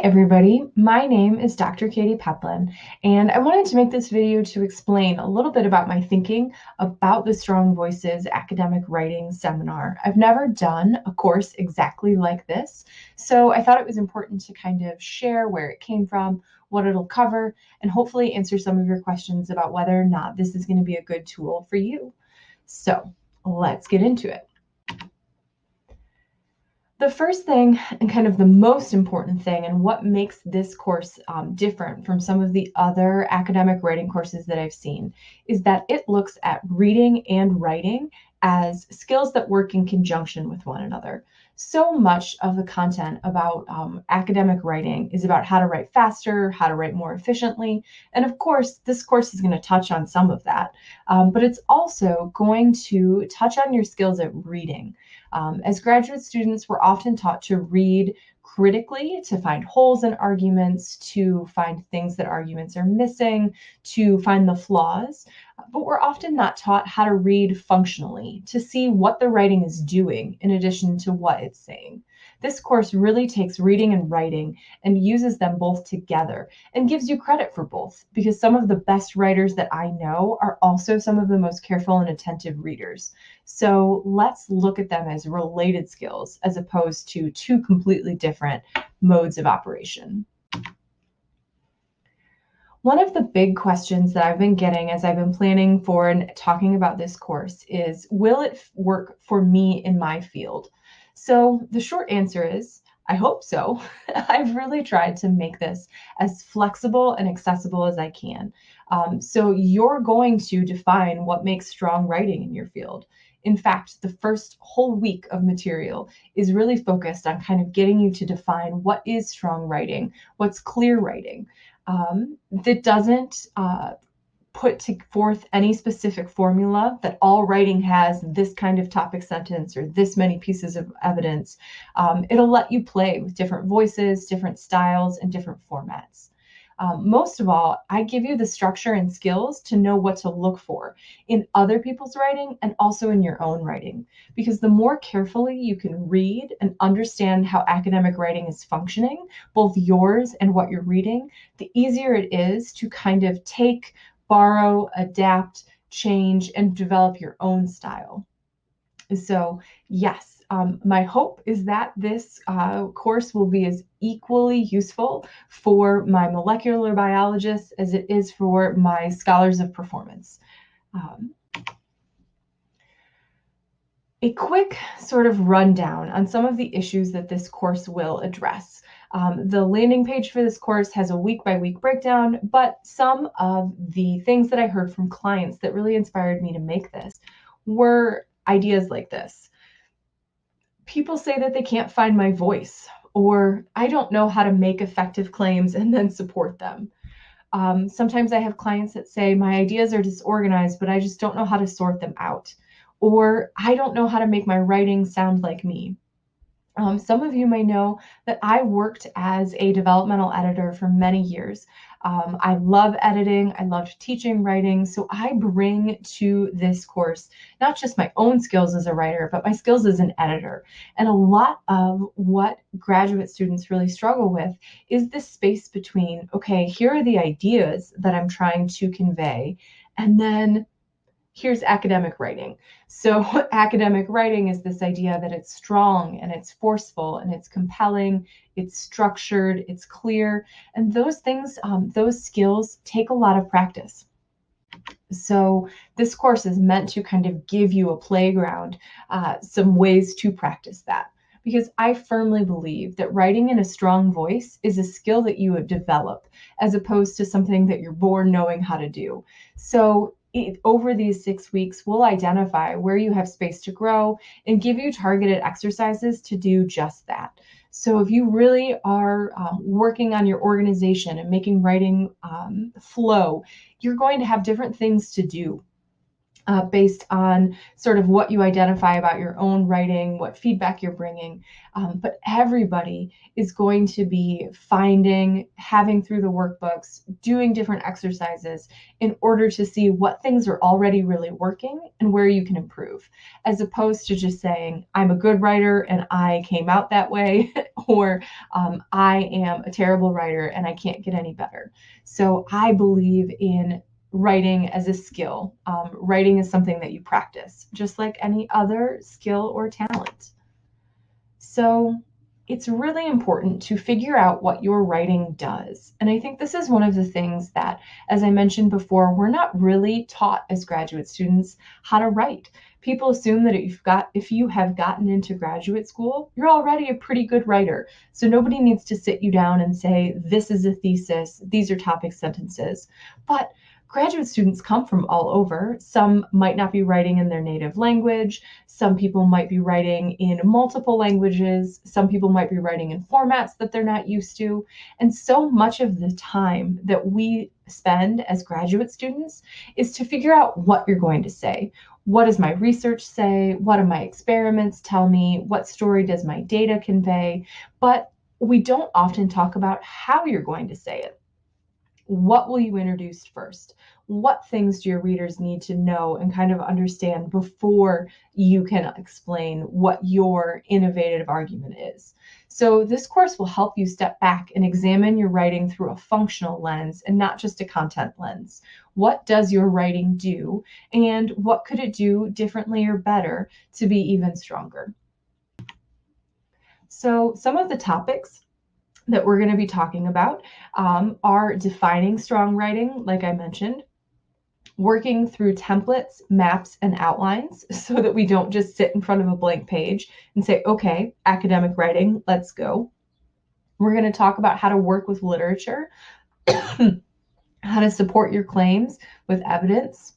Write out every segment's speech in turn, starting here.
everybody, my name is Dr. Katie Peplin, and I wanted to make this video to explain a little bit about my thinking about the Strong Voices Academic Writing Seminar. I've never done a course exactly like this, so I thought it was important to kind of share where it came from, what it'll cover, and hopefully answer some of your questions about whether or not this is going to be a good tool for you. So let's get into it. The first thing, and kind of the most important thing, and what makes this course different from some of the other academic writing courses that I've seen, is that it looks at reading and writing as skills that work in conjunction with one another. So much of the content about academic writing is about how to write faster, how to write more efficiently. And of course, this course is going to touch on some of that, but it's also going to touch on your skills at reading. As graduate students, we're often taught to read critically, to find holes in arguments, to find things that arguments are missing, to find the flaws. But we're often not taught how to read functionally, to see what the writing is doing in addition to what it's saying. This course really takes reading and writing and uses them both together and gives you credit for both, because some of the best writers that I know are also some of the most careful and attentive readers. So let's look at them as related skills as opposed to two completely different modes of operation. One of the big questions that I've been getting as I've been planning for and talking about this course is, will it work for me in my field? So the short answer is, I hope so. I've really tried to make this as flexible and accessible as I can. So you're going to define what makes strong writing in your field. In fact, the first whole week of material is really focused on kind of getting you to define what is strong writing, what's clear writing. That doesn't put forth any specific formula that all writing has this kind of topic sentence or this many pieces of evidence. It'll let you play with different voices, different styles, and different formats. Most of all, I give you the structure and skills to know what to look for in other people's writing and also in your own writing. Because the more carefully you can read and understand how academic writing is functioning, both yours and what you're reading, the easier it is to kind of take, borrow, adapt, change, and develop your own style. So yes, my hope is that this course will be as equally useful for my molecular biologists as it is for my scholars of performance. A quick sort of rundown on some of the issues that this course will address. The landing page for this course has a week-by-week breakdown, but some of the things that I heard from clients that really inspired me to make this were ideas like this. People say that they can't find my voice, or I don't know how to make effective claims and then support them. Sometimes I have clients that say my ideas are disorganized, but I just don't know how to sort them out. Or I don't know how to make my writing sound like me. Some of you may know that I worked as a developmental editor for many years. I love editing. I loved teaching writing. So I bring to this course not just my own skills as a writer, but my skills as an editor. And a lot of what graduate students really struggle with is this space between, okay, here are the ideas that I'm trying to convey, and then here's academic writing. So academic writing is this idea that it's strong and it's forceful and it's compelling, it's structured, it's clear. And those things, those skills take a lot of practice. So this course is meant to kind of give you a playground, some ways to practice that. Because I firmly believe that writing in a strong voice is a skill that you develop as opposed to something that you're born knowing how to do. So over these 6 weeks, we'll identify where you have space to grow and give you targeted exercises to do just that. So if you really are working on your organization and making writing flow, you're going to have different things to do. based on sort of what you identify about your own writing, what feedback you're bringing. But everybody is going to be having through the workbooks, doing different exercises in order to see what things are already really working and where you can improve, as opposed to just saying, I'm a good writer and I came out that way, or I am a terrible writer and I can't get any better. So I believe in writing as a skill. Writing is something that you practice, just like any other skill or talent. So it's really important to figure out what your writing does. And I think this is one of the things that, as I mentioned before, we're not really taught as graduate students how to write. People assume that if you have gotten into graduate school, you're already a pretty good writer. So nobody needs to sit you down and say, this is a thesis, these are topic sentences. But graduate students come from all over. Some might not be writing in their native language. Some people might be writing in multiple languages. Some people might be writing in formats that they're not used to. And so much of the time that we spend as graduate students is to figure out what you're going to say. What does my research say? What do my experiments tell me? What story does my data convey? But we don't often talk about how you're going to say it. What will you introduce first? What things do your readers need to know and kind of understand before you can explain what your innovative argument is? So this course will help you step back and examine your writing through a functional lens and not just a content lens. What does your writing do, and what could it do differently or better to be even stronger? So some of the topics that we're going to be talking about are defining strong writing, like I mentioned, working through templates, maps, and outlines so that we don't just sit in front of a blank page and say, okay, academic writing, let's go. We're going to talk about how to work with literature, how to support your claims with evidence,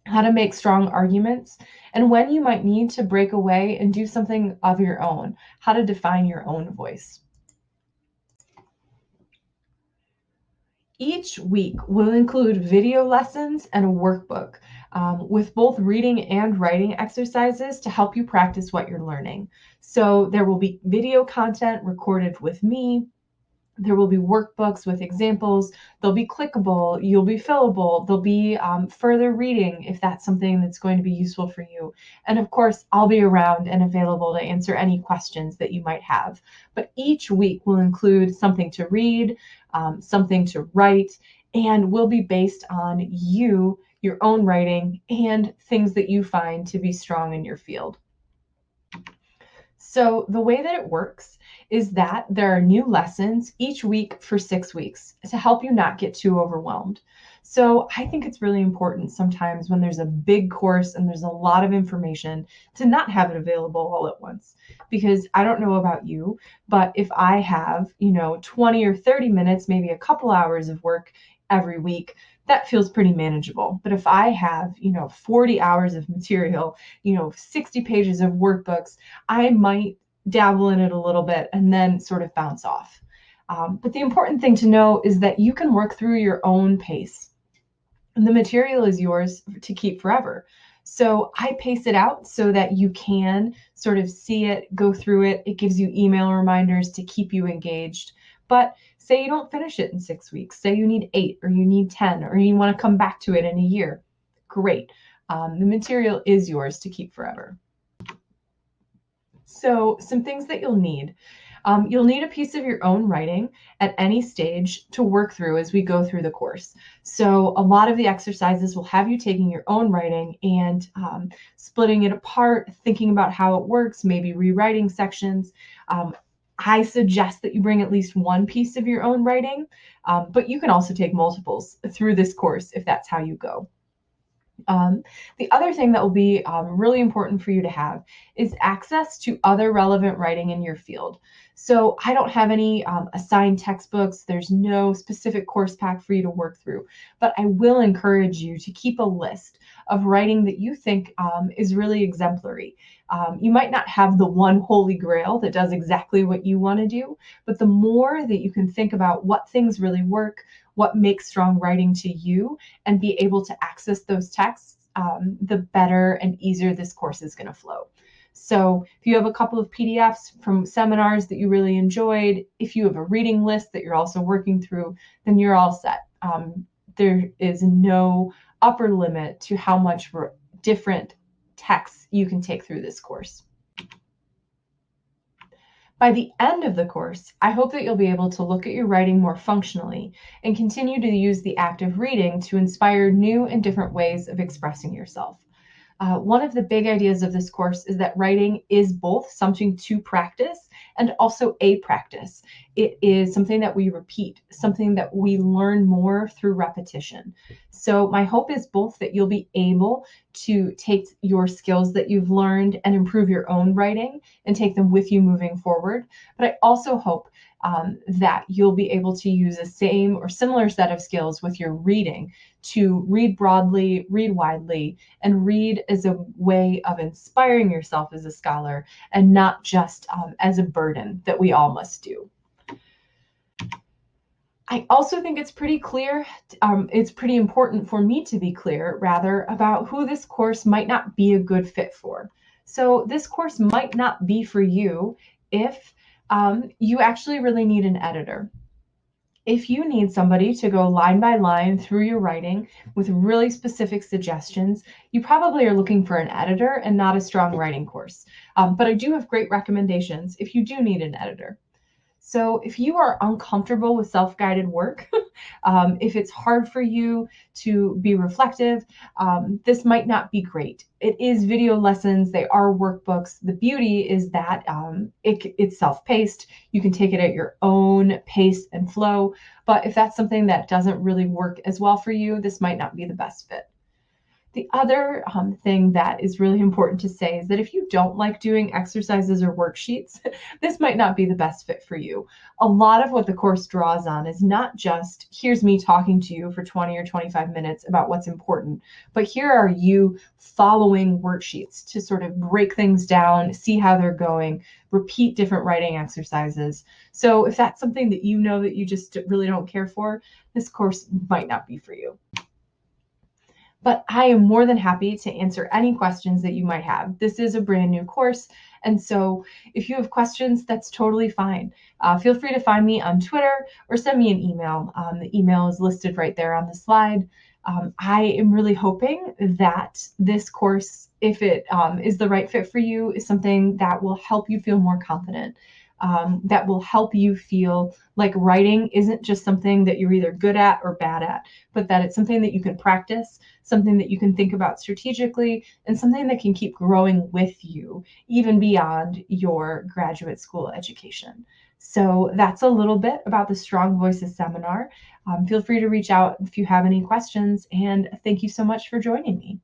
how to make strong arguments, and when you might need to break away and do something of your own, how to define your own voice. Each week will include video lessons and a workbook with both reading and writing exercises to help you practice what you're learning. So there will be video content recorded with me. There will be workbooks with examples. They'll be clickable. You'll be fillable. There'll be further reading if that's something that's going to be useful for you. And of course, I'll be around and available to answer any questions that you might have. But each week will include something to read, something to write, and will be based on you, your own writing, and things that you find to be strong in your field. So the way that it works is that there are new lessons each week for 6 weeks to help you not get too overwhelmed. So I think it's really important sometimes when there's a big course and there's a lot of information to not have it available all at once. Because I don't know about you, but if I have, 20 or 30 minutes, maybe a couple hours of work every week, that feels pretty manageable. But if I have, 40 hours of material, 60 pages of workbooks, I might dabble in it a little bit and then sort of bounce off. But the important thing to know is that you can work through your own pace. And the material is yours to keep forever. So I pace it out so that you can sort of see it, go through it. It gives you email reminders to keep you engaged. But say you don't finish it in 6 weeks, say you need 8 or you need 10 or you want to come back to it in a year. Great. The material is yours to keep forever. So some things that you'll need. You'll need a piece of your own writing at any stage to work through as we go through the course. So a lot of the exercises will have you taking your own writing and splitting it apart, thinking about how it works, maybe rewriting sections. I suggest that you bring at least one piece of your own writing, but you can also take multiples through this course if that's how you go. The other thing that will be really important for you to have is access to other relevant writing in your field. So I don't have any assigned textbooks. There's no specific course pack for you to work through, but I will encourage you to keep a list of writing that you think is really exemplary. You might not have the one holy grail that does exactly what you want to do, but the more that you can think about what things really work, what makes strong writing to you, and be able to access those texts, the better and easier this course is going to flow. So if you have a couple of PDFs from seminars that you really enjoyed, if you have a reading list that you're also working through, then you're all set. There is no upper limit to how much different texts you can take through this course. By the end of the course, I hope that you'll be able to look at your writing more functionally and continue to use the act of reading to inspire new and different ways of expressing yourself. One of the big ideas of this course is that writing is both something to practice and also a practice. It is something that we repeat, something that we learn more through repetition. So my hope is both that you'll be able to take your skills that you've learned and improve your own writing and take them with you moving forward. But I also hope that you'll be able to use the same or similar set of skills with your reading to read broadly, read widely, and read as a way of inspiring yourself as a scholar and not just as a burden that we all must do. I also think it's pretty clear, it's pretty important for me to be clear, rather, about who this course might not be a good fit for. So this course might not be for you if you actually really need an editor. If you need somebody to go line by line through your writing with really specific suggestions, you probably are looking for an editor and not a strong writing course. But I do have great recommendations if you do need an editor. So if you are uncomfortable with self-guided work, if it's hard for you to be reflective, this might not be great. It is video lessons. They are workbooks. The beauty is that it's self-paced. You can take it at your own pace and flow. But if that's something that doesn't really work as well for you, this might not be the best fit. The other thing that is really important to say is that if you don't like doing exercises or worksheets, this might not be the best fit for you. A lot of what the course draws on is not just, here's me talking to you for 20 or 25 minutes about what's important, but here are you following worksheets to sort of break things down, see how they're going, repeat different writing exercises. So if that's something that you know that you just really don't care for, this course might not be for you. But I am more than happy to answer any questions that you might have. This is a brand new course, and so if you have questions, that's totally fine. Feel free to find me on Twitter or send me an email. The email is listed right there on the slide. I am really hoping that this course, if it is the right fit for you, is something that will help you feel more confident. That will help you feel like writing isn't just something that you're either good at or bad at, but that it's something that you can practice, something that you can think about strategically, and something that can keep growing with you, even beyond your graduate school education. So that's a little bit about the Strong Voices seminar. Feel free to reach out if you have any questions, and thank you so much for joining me.